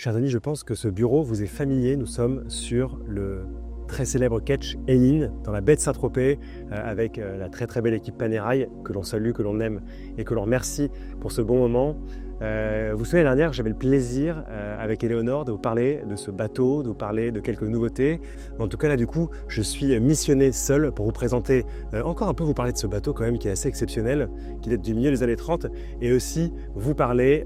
Chers amis, je pense que ce bureau vous est familier. Nous sommes sur le très célèbre ketch Eileen dans la baie de Saint-Tropez avec la très très belle équipe Panerai que l'on salue, que l'on aime et que l'on remercie pour ce bon moment. Vous vous souvenez, l'année dernière, j'avais le plaisir avec Éléonore de vous parler de ce bateau, de vous parler de quelques nouveautés. En tout cas, là, du coup, je suis missionné seul pour vous présenter, encore un peu vous parler de ce bateau quand même qui est assez exceptionnel, qui date du milieu des années 30, et aussi vous parler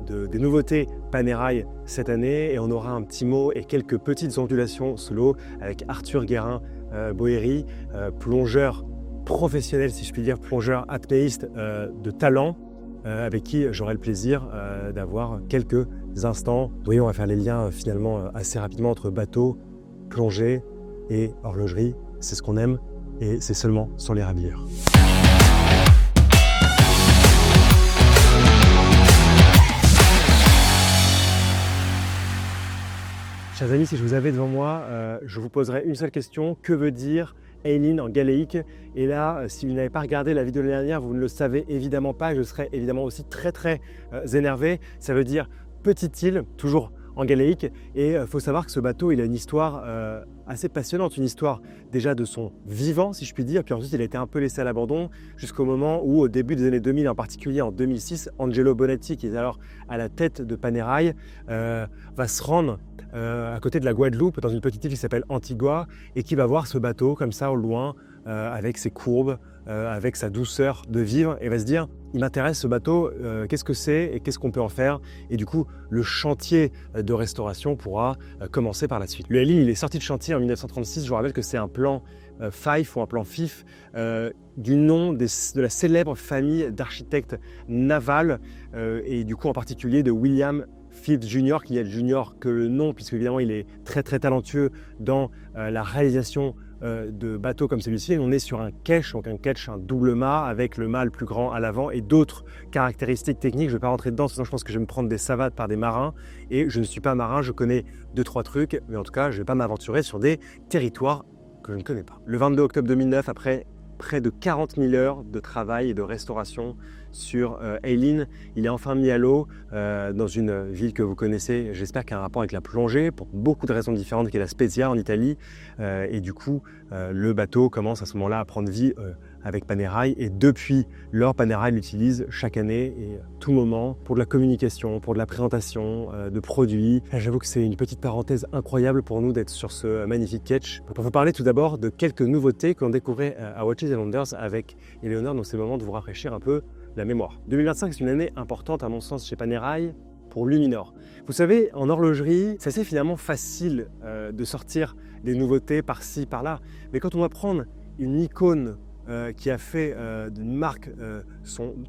des nouveautés Panerai cette année. Et on aura un petit mot et quelques petites ondulations sous l'eau avec Arthur Guérin-Boéry, plongeur professionnel, si je puis dire, plongeur apnéiste de talent, avec qui j'aurai le plaisir d'avoir quelques instants. Oui, on va faire les liens finalement assez rapidement entre bateau, plongée et horlogerie. C'est ce qu'on aime et c'est seulement sur les Rabilleurs. Chers amis, si je vous avais devant moi, je vous poserais une seule question. Que veut dire Eileen en galéique? Et là, si vous n'avez pas regardé la vidéo de l'année dernière, vous ne le savez évidemment pas. Je serais évidemment aussi très énervé. Ça veut dire petite île, toujours en galéique. Et il faut savoir que ce bateau, il a une histoire assez passionnante. Une histoire déjà de son vivant, si je puis dire. Puis ensuite, il a été un peu laissé à l'abandon jusqu'au moment où, au début des années 2000, en particulier en 2006, Angelo Bonatti, qui est alors à la tête de Panerai, va se rendre à côté de la Guadeloupe, dans une petite île qui s'appelle Antigua, et qui va voir ce bateau comme ça au loin, avec ses courbes, avec sa douceur de vivre, et va se dire, il m'intéresse ce bateau, qu'est-ce que c'est et qu'est-ce qu'on peut en faire? Et du coup, le chantier de restauration pourra commencer par la suite. Le Eileen, il est sorti de chantier en 1936, je vous rappelle que c'est un plan Fife ou un plan FIF du nom de la célèbre famille d'architectes navals, et du coup en particulier de William Phillips Jr., qui n'est junior que le nom, puisque évidemment il est très talentueux dans la réalisation de bateaux comme celui-ci. On est sur un ketch, donc un double mât avec le mât le plus grand à l'avant et d'autres caractéristiques techniques. Je ne vais pas rentrer dedans, sinon je pense que je vais me prendre des savates par des marins. Et je ne suis pas marin, je connais 2-3 trucs, mais en tout cas, je ne vais pas m'aventurer sur des territoires que je ne connais pas. Le 22 octobre 2009, après près de 40 000 heures de travail et de restauration sur Eileen, il est enfin mis à l'eau dans une ville que vous connaissez, j'espère qu'il y a un rapport avec la plongée, pour beaucoup de raisons différentes, qui est la Spezia en Italie. Et du coup, le bateau commence à ce moment-là à prendre vie avec Panerai. Et depuis lors, Panerai l'utilise chaque année et tout moment pour de la communication, pour de la présentation de produits. J'avoue que c'est une petite parenthèse incroyable pour nous d'être sur ce magnifique ketch. Pour vous parler tout d'abord de quelques nouveautés que l'on découvrait à Watches and Wonders avec Éléonore, donc c'est le moment de vous rafraîchir un peu la mémoire. 2025, c'est une année importante à mon sens chez Panerai pour Luminor. Vous savez, en horlogerie, c'est assez finalement facile de sortir des nouveautés par-ci, par-là. Mais quand on va prendre une icône qui a fait d'une marque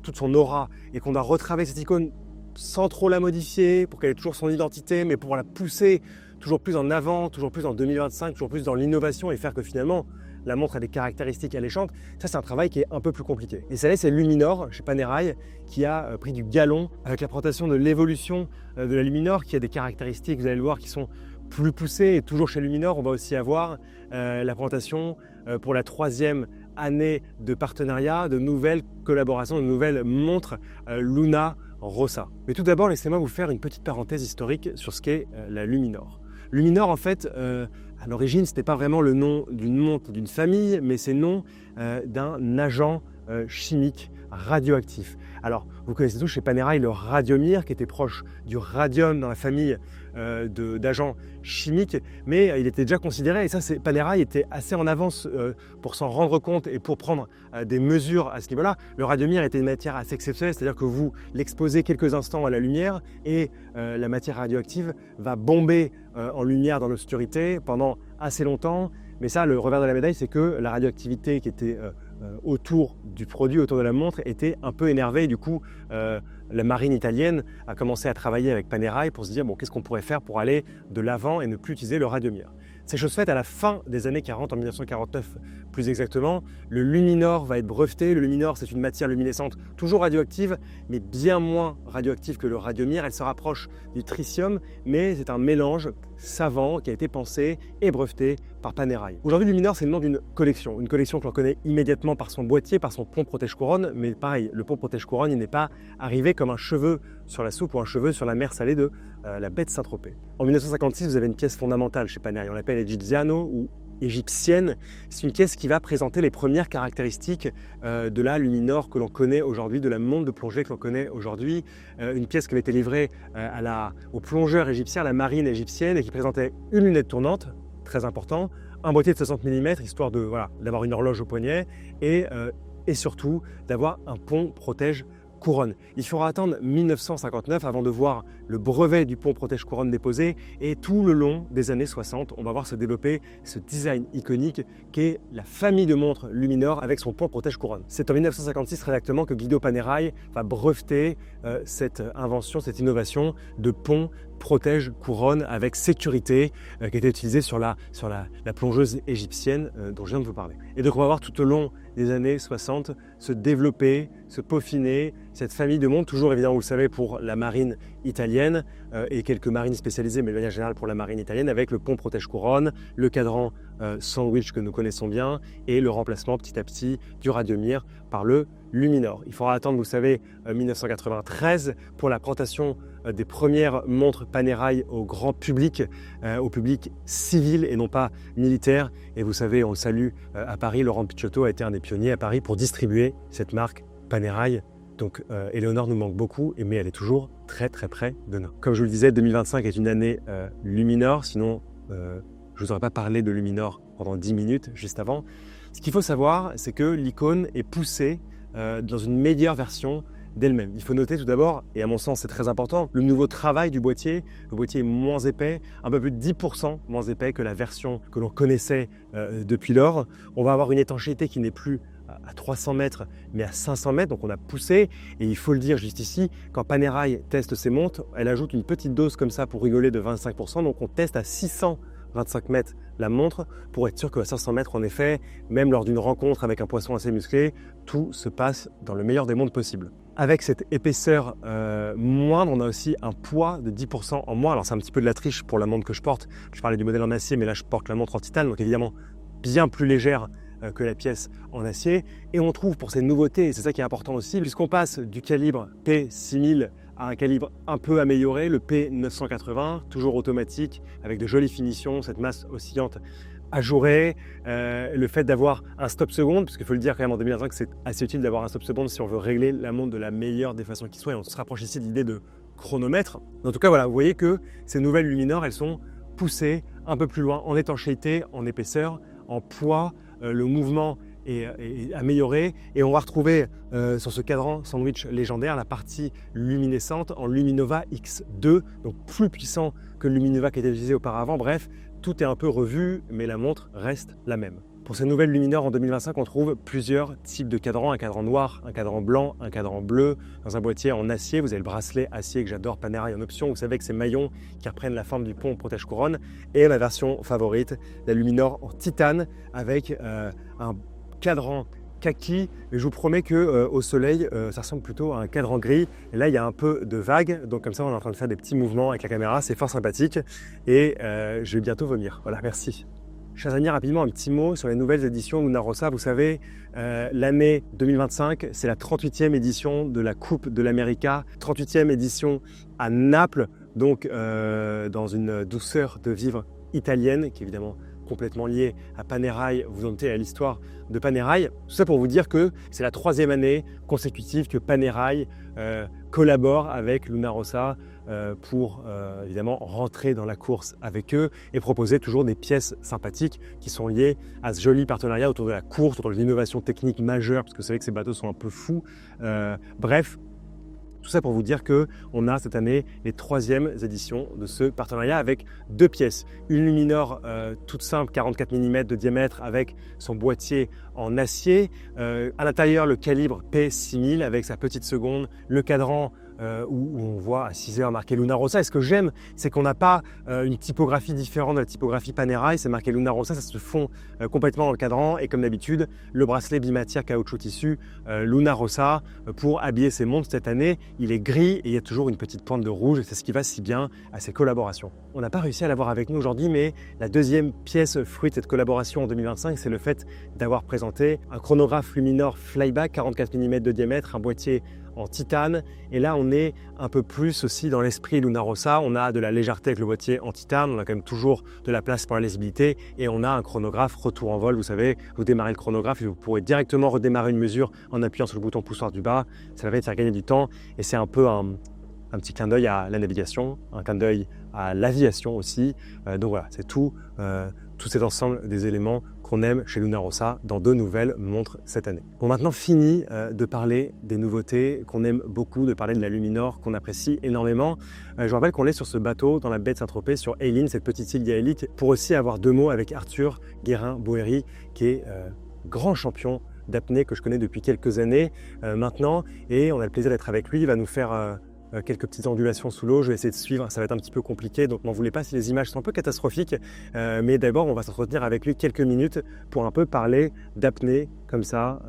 toute son aura et qu'on doit retravailler cette icône sans trop la modifier pour qu'elle ait toujours son identité, mais pour la pousser toujours plus en avant, toujours plus en 2025, toujours plus dans l'innovation et faire que finalement la montre a des caractéristiques alléchantes, ça c'est un travail qui est un peu plus compliqué. Et ça là, c'est Luminor chez Panerai qui a pris du galon avec la présentation de l'évolution de la Luminor qui a des caractéristiques, vous allez le voir, qui sont plus poussées. Et toujours chez Luminor, on va aussi avoir la présentation pour la 3e année de partenariat, de nouvelles collaborations, de nouvelles montres Luna Rossa. Mais tout d'abord, laissez-moi vous faire une petite parenthèse historique sur ce qu'est la Luminor. Luminor, en fait, à l'origine, ce n'était pas vraiment le nom d'une montre, d'une famille, mais c'est le nom d'un agent chimique radioactif. Alors, vous connaissez tous chez Panerai le radiomir, qui était proche du radium dans la famille d'agents chimiques, mais il était déjà considéré, et ça, Panerai était assez en avance pour s'en rendre compte et pour prendre des mesures à ce niveau-là. Le radiomir était une matière assez exceptionnelle, c'est-à-dire que vous l'exposez quelques instants à la lumière et la matière radioactive va bomber en lumière dans l'obscurité pendant assez longtemps. Mais ça, le revers de la médaille, c'est que la radioactivité qui était autour du produit, autour de la montre, était un peu énervée. Du coup, la marine italienne a commencé à travailler avec Panerai pour se dire bon, qu'est-ce qu'on pourrait faire pour aller de l'avant et ne plus utiliser le radiomir. C'est chose faite à la fin des années 40, en 1949 plus exactement. Le Luminor va être breveté. Le Luminor, c'est une matière luminescente toujours radioactive, mais bien moins radioactive que le radiomir. Elle se rapproche du tritium, mais c'est un mélange savant qui a été pensé et breveté par Panerai. Aujourd'hui, Luminor, c'est le nom d'une collection que l'on connaît immédiatement par son boîtier, par son pont protège-couronne, mais pareil, le pont protège-couronne, il n'est pas arrivé comme un cheveu sur la soupe ou un cheveu sur la mer salée de la baie de Saint-Tropez. En 1956, vous avez une pièce fondamentale chez Panerai, on l'appelle Egiziano ou égyptienne. C'est une pièce qui va présenter les premières caractéristiques de la Luminor que l'on connaît aujourd'hui, de la montre de plongée que l'on connaît aujourd'hui. Une pièce qui avait été livrée aux plongeurs égyptiens, à la marine égyptienne, et qui présentait une lunette tournante, très important, un boîtier de 60 mm, histoire d'avoir une horloge au poignet, et surtout d'avoir un pont protège couronne. Il faudra attendre 1959 avant de voir le brevet du pont protège couronne déposé, et tout le long des années 60, on va voir se développer ce design iconique qu'est la famille de montres Luminor avec son pont protège couronne. C'est en 1956 très exactement que Guido Panerai va breveter cette invention, cette innovation de pont protège couronne avec sécurité qui était utilisée sur la plongeuse égyptienne dont je viens de vous parler. Et donc on va voir tout au long des années 60 se développer, se peaufiner cette famille de montres, toujours évidemment vous le savez pour la marine italienne et quelques marines spécialisées, mais de manière générale pour la marine italienne, avec le pont protège couronne, le cadran sandwich que nous connaissons bien et le remplacement petit à petit du radiomir par le Luminor. Il faudra attendre, vous savez, 1993 pour la présentation des premières montres Panerai au grand public, au public civil et non pas militaire. Et vous savez, on le salue à Paris, Laurent Picciotto a été un des pionniers à Paris pour distribuer cette marque Panerai. Donc Éléonore nous manque beaucoup, mais elle est toujours très très près de nous. Comme je vous le disais, 2025 est une année Luminor, sinon je ne vous aurais pas parlé de Luminor pendant 10 minutes juste avant. Ce qu'il faut savoir, c'est que l'icône est poussée dans une meilleure version d'elle-même. Il faut noter tout d'abord, et à mon sens c'est très important, le nouveau travail du boîtier. Le boîtier est moins épais, un peu plus de 10% moins épais que la version que l'on connaissait depuis lors. On va avoir une étanchéité qui n'est plus à 300 mètres mais à 500 mètres, donc on a poussé. Et il faut le dire juste ici, quand Panerai teste ses montres, elle ajoute une petite dose comme ça pour rigoler de 25%, donc on teste à 625 mètres la montre pour être sûr qu'à 500 mètres, en effet, même lors d'une rencontre avec un poisson assez musclé, tout se passe dans le meilleur des mondes possible. Avec cette épaisseur moindre, on a aussi un poids de 10% en moins. Alors c'est un petit peu de la triche pour la montre que je porte. Je parlais du modèle en acier, mais là je porte la montre en titane, donc évidemment bien plus légère que la pièce en acier. Et on trouve pour ces nouveautés, et c'est ça qui est important aussi, puisqu'on passe du calibre P6000 à un calibre un peu amélioré, le P980, toujours automatique, avec de jolies finitions, cette masse oscillante ajourée, le fait d'avoir un stop seconde, parce qu'il faut le dire quand même en 2025 c'est assez utile d'avoir un stop seconde si on veut régler la montre de la meilleure des façons qui soit, et on se rapproche ici de l'idée de chronomètre. En tout cas voilà, vous voyez que ces nouvelles Luminor, elles sont poussées un peu plus loin en étanchéité, en épaisseur, en poids, le mouvement est amélioré, et on va retrouver sur ce cadran sandwich légendaire la partie luminescente en Luminova X2, donc plus puissant que le Luminova qui était utilisé auparavant. Bref, tout est un peu revu, mais la montre reste la même. Pour ces nouvelles Luminor en 2025, on trouve plusieurs types de cadrans, un cadran noir, un cadran blanc, un cadran bleu, dans un boîtier en acier. Vous avez le bracelet acier que j'adore, Panerai en option. Vous savez que ces maillons qui reprennent la forme du pont protège couronne. Et ma version favorite, la Luminor en titane avec un cadran kaki, mais je vous promets que au soleil ça ressemble plutôt à un cadran gris, et là il y a un peu de vagues, donc comme ça on est en train de faire des petits mouvements avec la caméra, c'est fort sympathique, et je vais bientôt vomir. Voilà, merci. Chers amis, rapidement un petit mot sur les nouvelles éditions Luna Rossa. Vous savez, l'année 2025, c'est la 38e édition de la Coupe de l'América, 38e édition à Naples, donc dans une douceur de vivre italienne qui est évidemment complètement lié à Panerai, vous en notez à l'histoire de Panerai. Tout ça pour vous dire que c'est la 3e année consécutive que Panerai collabore avec Luna Rossa pour évidemment rentrer dans la course avec eux et proposer toujours des pièces sympathiques qui sont liées à ce joli partenariat autour de la course, autour de l'innovation technique majeure, parce que vous savez que ces bateaux sont un peu fous. Bref, tout ça pour vous dire qu'on a cette année les 3e éditions de ce partenariat avec 2 pièces. Une Luminor toute simple, 44 mm de diamètre avec son boîtier en acier. À l'intérieur, le calibre P6000 avec sa petite seconde, le cadran où on voit à 6 heures marqué Luna Rossa. Et ce que j'aime, c'est qu'on n'a pas une typographie différente de la typographie Panerai. C'est marqué Luna Rossa, ça se fond complètement dans le cadran. Et comme d'habitude, le bracelet bimatière caoutchouc tissu Luna Rossa pour habiller ses montres cette année. Il est gris et il y a toujours une petite pointe de rouge. C'est ce qui va si bien à ces collaborations. On n'a pas réussi à l'avoir avec nous aujourd'hui, mais la 2e pièce fruit de cette collaboration en 2025, c'est le fait d'avoir présenté un chronographe Luminor Flyback, 44 mm de diamètre, un boîtier en titane. Et là, on est un peu plus aussi dans l'esprit Luna Rossa. On a de la légèreté avec le boîtier en titane. On a quand même toujours de la place pour la lisibilité. Et on a un chronographe retour en vol. Vous savez, vous démarrez le chronographe et vous pourrez directement redémarrer une mesure en appuyant sur le bouton poussoir du bas. Ça va faire gagner du temps. Et c'est un peu un petit clin d'œil à la navigation, un clin d'œil à l'aviation aussi. Donc voilà, c'est tout cet ensemble des éléments qu'on aime chez Luna Rossa dans 2 nouvelles montres cette année. Bon, maintenant fini de parler des nouveautés qu'on aime beaucoup, de parler de la Luminor qu'on apprécie énormément. Je vous rappelle qu'on est sur ce bateau dans la baie de Saint-Tropez sur Aileen, cette petite île gaélique, pour aussi avoir 2 mots avec Arthur Guérin-Boéry, qui est grand champion d'apnée que je connais depuis quelques années maintenant. Et on a le plaisir d'être avec lui. Il va nous faire quelques petites ondulations sous l'eau, je vais essayer de suivre, ça va être un petit peu compliqué, donc n'en voulez pas si les images sont un peu catastrophiques, mais d'abord on va s'entretenir avec lui quelques minutes pour un peu parler d'apnée comme ça,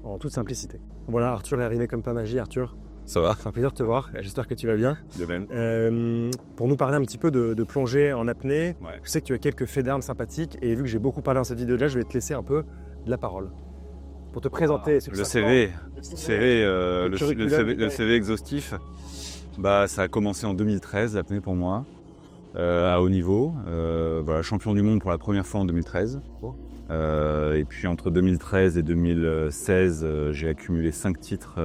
en toute simplicité. Voilà, Arthur est arrivé comme pas magie. Arthur, ça va? c'est un plaisir de te voir, j'espère que tu vas bien. De même. Pour nous parler un petit peu de plongée en apnée, Ouais. je sais que tu as quelques faits d'armes sympathiques, et vu que j'ai beaucoup parlé dans cette vidéo-là, je vais te laisser un peu de la parole. Pour te présenter. Le CV exhaustif, ça a commencé en 2013, l'apnée pour moi, à haut niveau. Voilà, champion du monde pour la première fois en 2013. Et puis entre 2013 et 2016, j'ai accumulé 5 titres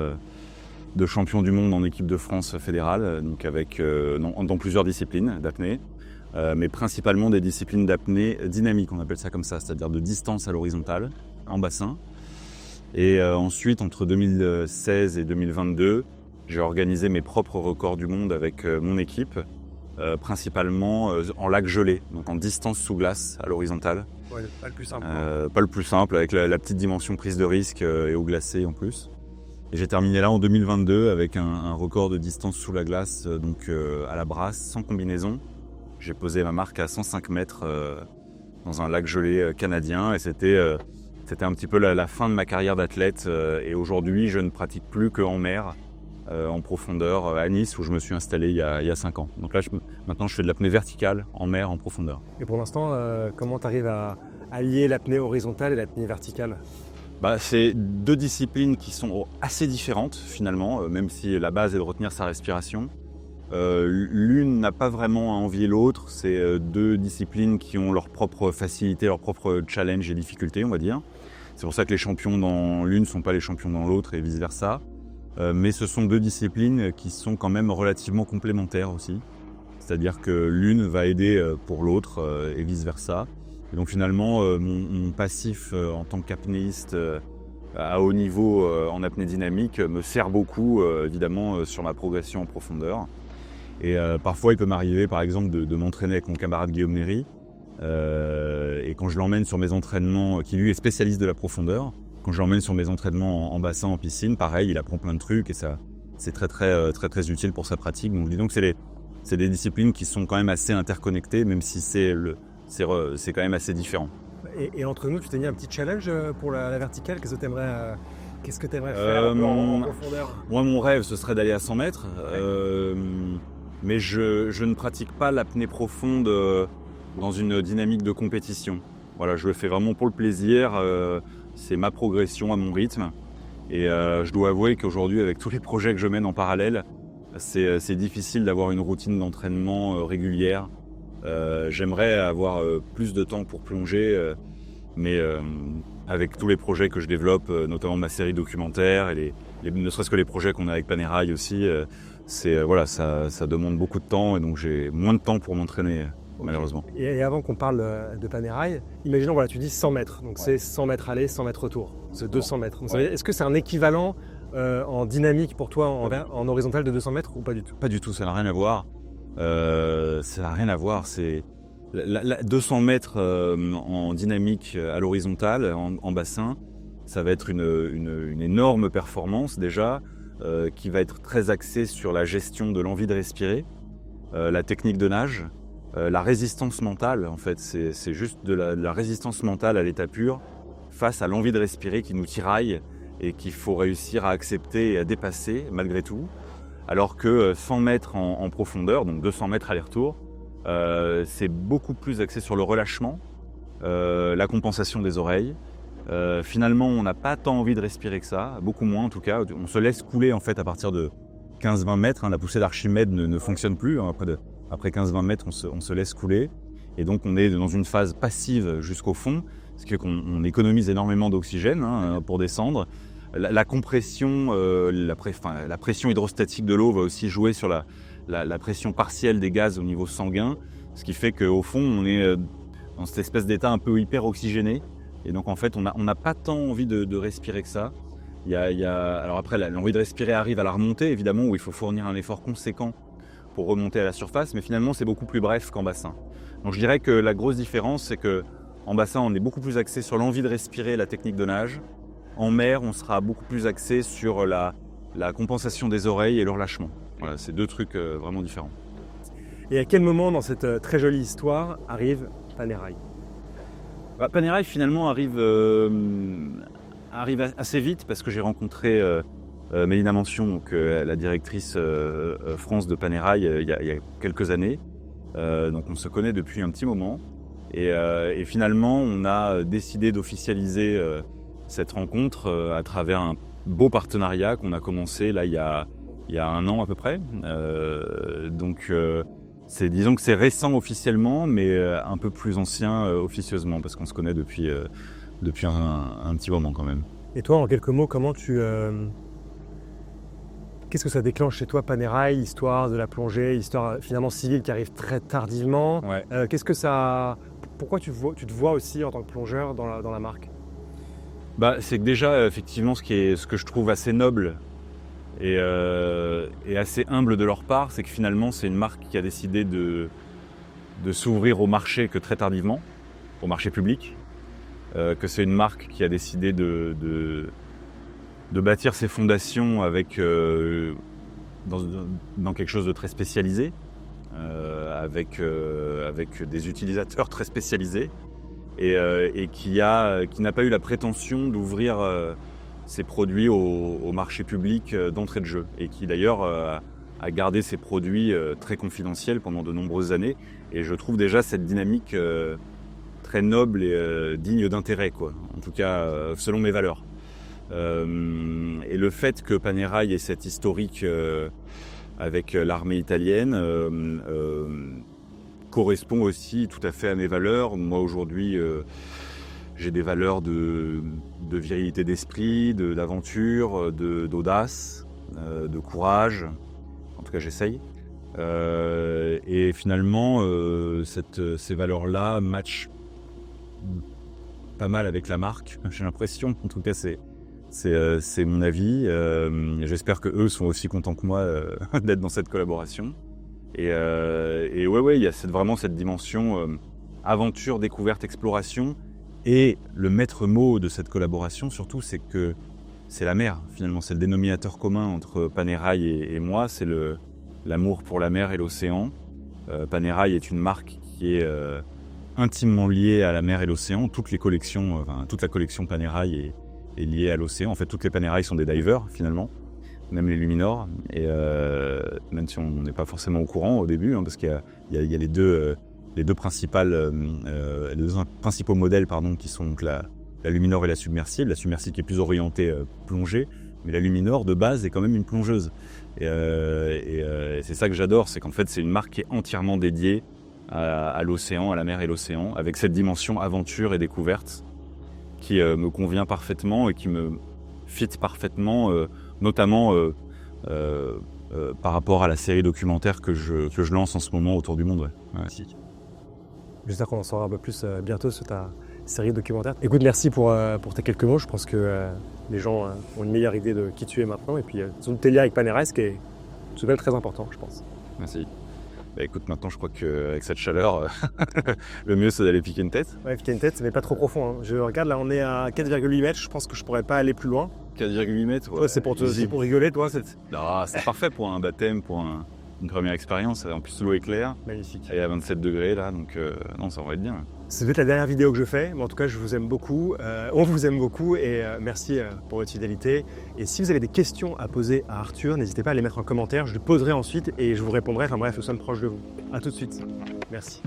de champion du monde en équipe de France fédérale, donc avec, dans plusieurs disciplines d'apnée, mais principalement des disciplines d'apnée dynamique, on appelle ça comme ça, c'est-à-dire de distance à l'horizontale, en bassin. Et ensuite, entre 2016 et 2022, j'ai organisé mes propres records du monde avec mon équipe, principalement en lac gelé, donc en distance sous glace à l'horizontale. Ouais, pas le plus simple. Pas le plus simple, avec la petite dimension prise de risque et eau glacée en plus. Et j'ai terminé là en 2022 avec un record de distance sous la glace, donc à la brasse, sans combinaison. J'ai posé ma marque à 105 mètres dans un lac gelé canadien, et c'était un petit peu la fin de ma carrière d'athlète. Et aujourd'hui, je ne pratique plus qu'en mer, en profondeur, à Nice, où je me suis installé il y a 5 ans. Donc là, maintenant, je fais de l'apnée verticale, en mer, en profondeur. Et pour l'instant, comment tu arrives à allier l'apnée horizontale et l'apnée verticale ? C'est 2 disciplines qui sont assez différentes, finalement, même si la base est de retenir sa respiration. L'une n'a pas vraiment à envier l'autre. C'est 2 disciplines qui ont leur propre facilité, leur propre challenge et difficulté, on va dire. C'est pour ça que les champions dans l'une ne sont pas les champions dans l'autre et vice-versa. Mais ce sont 2 disciplines qui sont quand même relativement complémentaires aussi. C'est-à-dire que l'une va aider pour l'autre et vice-versa. Et donc finalement, mon passif en tant qu'apnéiste à haut niveau en apnée dynamique me sert beaucoup, évidemment, sur ma progression en profondeur. Et parfois, il peut m'arriver, par exemple, de m'entraîner avec mon camarade Guillaume Néry. Et quand je l'emmène sur mes entraînements, qui lui est spécialiste de la profondeur, quand je l'emmène sur mes entraînements en bassin, en piscine, pareil, il apprend plein de trucs et ça, c'est très utile pour sa pratique. Donc dis donc, c'est des disciplines qui sont quand même assez interconnectées, même si c'est quand même assez différent. Et entre nous, tu t'es mis un petit challenge pour la verticale. Qu'est-ce que tu aimerais faire en profondeur ? Moi, mon rêve, ce serait d'aller à 100 mètres. Mais je ne pratique pas l'apnée profonde dans une dynamique de compétition. Voilà, je le fais vraiment pour le plaisir. C'est ma progression à mon rythme. Et je dois avouer qu'aujourd'hui, avec tous les projets que je mène en parallèle, c'est difficile d'avoir une routine d'entraînement régulière. J'aimerais avoir plus de temps pour plonger, mais avec tous les projets que je développe, notamment ma série documentaire et ne serait-ce que les projets qu'on a avec Panerai aussi, ça demande beaucoup de temps et donc j'ai moins de temps pour m'entraîner. Malheureusement. Et avant qu'on parle de Panerai, imaginons, voilà, tu dis 100 mètres, donc c'est 100 mètres aller, 100 mètres retour, c'est 200 mètres. Donc, est-ce que c'est un équivalent en dynamique pour toi en horizontal de 200 mètres ou pas du tout ? Pas du tout, ça n'a rien à voir. Ça n'a rien à voir, c'est 200 mètres en dynamique à l'horizontale, en bassin, ça va être une énorme performance déjà, qui va être très axée sur la gestion de l'envie de respirer, la technique de nage, la résistance mentale, en fait, c'est juste de la résistance mentale à l'état pur face à l'envie de respirer qui nous tiraille et qu'il faut réussir à accepter et à dépasser malgré tout. Alors que 100 mètres en profondeur, donc 200 mètres aller-retour, c'est beaucoup plus axé sur le relâchement, la compensation des oreilles, Finalement, on n'a pas tant envie de respirer que ça, beaucoup moins en tout cas. On se laisse couler en fait à partir de 15-20 mètres. Hein. La poussée d'Archimède ne fonctionne plus. Hein. Après 15-20 mètres, on se laisse couler. Et donc on est dans une phase passive jusqu'au fond, ce qui fait qu'on économise énormément d'oxygène pour descendre. La compression, la pression hydrostatique de l'eau va aussi jouer sur la pression partielle des gaz au niveau sanguin, ce qui fait qu'au fond, on est dans cette espèce d'état un peu hyper oxygéné. Et donc en fait, on n'a pas tant envie de respirer que ça. Alors après, l'envie de respirer arrive à la remontée, évidemment, où il faut fournir un effort conséquent pour remonter à la surface, mais finalement, c'est beaucoup plus bref qu'en bassin. Donc je dirais que la grosse différence, c'est qu'en bassin, on est beaucoup plus axé sur l'envie de respirer, la technique de nage. En mer, on sera beaucoup plus axé sur la compensation des oreilles et le relâchement. Voilà, c'est deux trucs vraiment différents. Et à quel moment dans cette très jolie histoire arrive Panerai ? Panerai finalement arrive assez vite parce que j'ai rencontré Mélina Mention, donc, la directrice France de Panerai il y a quelques années. Donc on se connaît depuis un petit moment. Et finalement, on a décidé d'officialiser cette rencontre à travers un beau partenariat qu'on a commencé là il y a 1 an à peu près. Disons que c'est récent officiellement, mais un peu plus ancien officieusement, parce qu'on se connaît depuis un petit moment quand même. Et toi, en quelques mots, qu'est-ce que ça déclenche chez toi, Panerai, l'histoire de la plongée, l'histoire finalement civile qui arrive très tardivement. Ouais. Pourquoi tu te vois aussi en tant que plongeur dans la marque ? C'est que déjà, effectivement, ce que je trouve assez noble et assez humble de leur part, c'est que finalement, c'est une marque qui a décidé de s'ouvrir au marché que très tardivement, au marché public, que c'est une marque qui a décidé de bâtir ses fondations avec dans quelque chose de très spécialisé, avec des utilisateurs très spécialisés, et qui n'a pas eu la prétention d'ouvrir ses produits au marché public d'entrée de jeu, et qui d'ailleurs a gardé ses produits très confidentiels pendant de nombreuses années. Et je trouve déjà cette dynamique très noble et digne d'intérêt, quoi. En tout cas, selon mes valeurs. Et le fait que Panerai ait cette historique avec l'armée italienne correspond aussi tout à fait à mes valeurs. Moi aujourd'hui, j'ai des valeurs de virilité d'esprit, d'aventure, d'audace, de courage. En tout cas, j'essaye. Et finalement, ces valeurs-là matchent pas mal avec la marque, j'ai l'impression. En tout cas, c'est mon avis. J'espère que eux sont aussi contents que moi d'être dans cette collaboration. Et ouais, il y a vraiment cette dimension aventure, découverte, exploration. Et le maître mot de cette collaboration, surtout, c'est que c'est la mer. Finalement, c'est le dénominateur commun entre Panerai et moi. C'est l'amour pour la mer et l'océan. Panerai est une marque qui est intimement liée à la mer et l'océan. Toute la collection Panerai est liée à l'océan. En fait, toutes les Panerai sont des divers, finalement. Même les Luminor. Et même si on n'est pas forcément au courant au début, parce qu'il y a les deux principaux modèles, qui sont donc la Luminor et la submersible. La submersible qui est plus orientée plongée, mais la Luminor de base est quand même une plongeuse. Et c'est ça que j'adore, c'est qu'en fait c'est une marque qui est entièrement dédiée à l'océan, à la mer et l'océan, avec cette dimension aventure et découverte qui me convient parfaitement et qui me fit parfaitement, notamment par rapport à la série documentaire que je lance en ce moment autour du monde. Ouais. J'espère qu'on en saura un peu plus bientôt sur ta série documentaire. Écoute, merci pour tes quelques mots. Je pense que les gens ont une meilleure idée de qui tu es maintenant. Et puis, surtout tes liens avec Panerai, ce qui est tout de même très important, je pense. Merci. Écoute, maintenant, je crois qu'avec cette chaleur, le mieux, c'est d'aller piquer une tête. Ouais, piquer une tête, mais pas trop profond. Hein. Je regarde, là, on est à 4,8 mètres. Je pense que je pourrais pas aller plus loin. 4,8 mètres, ouais. C'est pour rigoler, toi. C'est parfait pour un baptême, pour une première expérience. En plus, l'eau est claire. Magnifique. Et à 27 degrés, là, donc non, ça va être bien. C'est peut-être la dernière vidéo que je fais, mais en tout cas, je vous aime beaucoup. On vous aime beaucoup et merci pour votre fidélité. Et si vous avez des questions à poser à Arthur, n'hésitez pas à les mettre en commentaire. Je les poserai ensuite et je vous répondrai. Enfin bref, nous sommes proches de vous. À tout de suite. Merci.